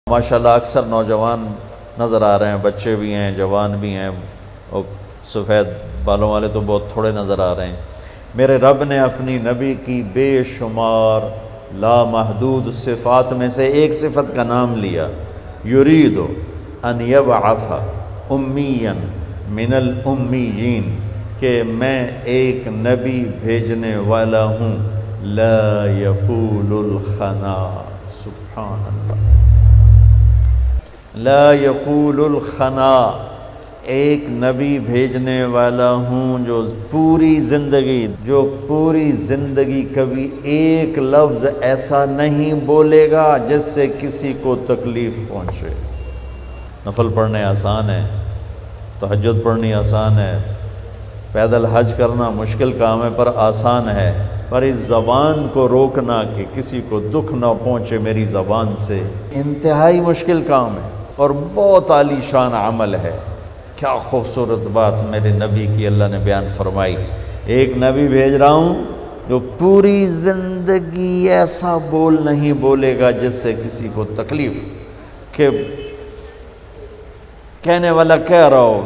ماشاءاللہ اکثر نوجوان نظر آ رہے ہیں، بچے بھی ہیں، جوان بھی ہیں، اور سفید بالوں والے تو بہت تھوڑے نظر آ رہے ہیں۔ میرے رب نے اپنی نبی کی بے شمار لامحدود صفات میں سے ایک صفت کا نام لیا، یرید ان یبعث امیا من الامیین، کہ میں ایک نبی بھیجنے والا ہوں، لا یقول الخنا، سبحان اللہ، لا یقول الخنا، ایک نبی بھیجنے والا ہوں جو پوری زندگی کبھی ایک لفظ ایسا نہیں بولے گا جس سے کسی کو تکلیف پہنچے۔ نفل پڑھنے آسان ہے، تہجد پڑھنی آسان ہے، پیدل حج کرنا مشکل کام ہے پر آسان ہے، پر اس زبان کو روکنا کہ کسی کو دکھ نہ پہنچے میری زبان سے، انتہائی مشکل کام ہے اور بہت عالی شان عمل ہے۔ کیا خوبصورت بات میرے نبی کی اللہ نے بیان فرمائی، ایک نبی بھیج رہا ہوں جو پوری زندگی ایسا بول نہیں بولے گا جس سے کسی کو تکلیف، کہ کہنے والا کہہ رہا ہو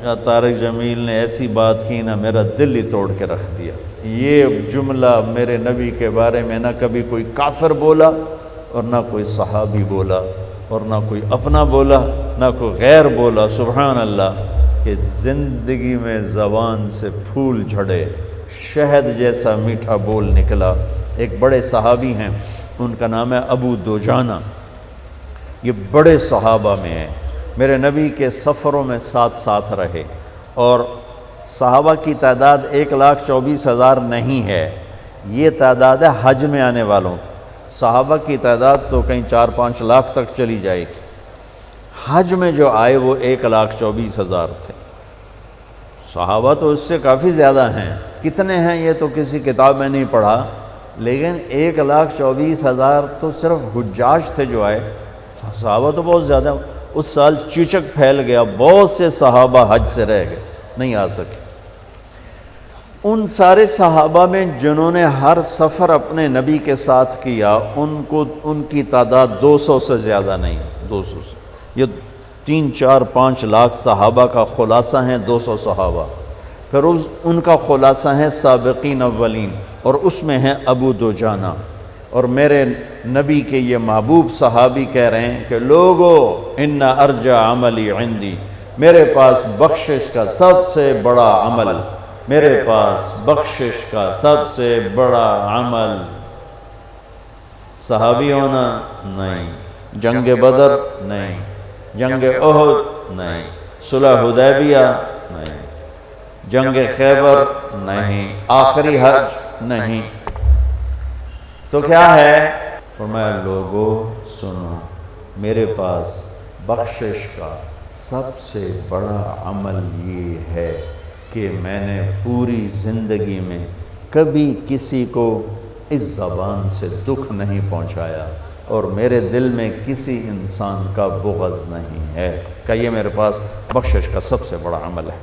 یا طارق جمیل نے ایسی بات کی نا میرا دل ہی توڑ کے رکھ دیا۔ یہ جملہ میرے نبی کے بارے میں نہ کبھی کوئی کافر بولا اور نہ کوئی صحابی بولا اور نہ کوئی اپنا بولا نہ کوئی غیر بولا، سبحان اللہ، کہ زندگی میں زبان سے پھول جھڑے، شہد جیسا میٹھا بول نکلا۔ ایک بڑے صحابی ہیں، ان کا نام ہے ابو دوجانہ، یہ بڑے صحابہ میں ہیں، میرے نبی کے سفروں میں ساتھ رہے، اور صحابہ کی تعداد 1,24,000 نہیں ہے، یہ تعداد ہے حج میں آنے والوں کی۔ صحابہ کی تعداد تو کہیں 4-5 لاکھ تک چلی جائے گی، حج میں جو آئے وہ 1,24,000 تھے۔ صحابہ تو اس سے کافی زیادہ ہیں، کتنے ہیں یہ تو کسی کتاب میں نہیں پڑھا، لیکن 1,24,000 تو صرف حجاج تھے جو آئے، صحابہ تو بہت زیادہ۔ اس سال چیچک پھیل گیا، بہت سے صحابہ حج سے رہ گئے، نہیں آ سکے۔ ان سارے صحابہ میں جنہوں نے ہر سفر اپنے نبی کے ساتھ کیا، ان کی تعداد 200 سے زیادہ نہیں، 200 سے، یہ 3-4-5 لاکھ صحابہ کا خلاصہ ہیں 200 صحابہ، پھر ان کا خلاصہ ہے سابقین اولین، اور اس میں ہیں ابو دوجانہ۔ اور میرے نبی کے یہ محبوب صحابی کہہ رہے ہیں کہ لوگو ان ارجع عملی عندی، میرے پاس بخشش کا سب سے بڑا عمل، میرے پاس بخشش کا سب سے بڑا عمل صحابی ہونا نہیں، جنگ بدر نہیں، جنگ احد نہیں، صلح حدیبیہ نہیں، جنگ خیبر نہیں، آخری حج نہیں، تو کیا ہے؟ فرمایا لوگو سنو، میرے پاس بخشش کا سب سے بڑا عمل یہ ہے کہ میں نے پوری زندگی میں کبھی کسی کو اس زبان سے دکھ نہیں پہنچایا، اور میرے دل میں کسی انسان کا بغض نہیں ہے، کہ یہ میرے پاس بخشش کا سب سے بڑا عمل ہے۔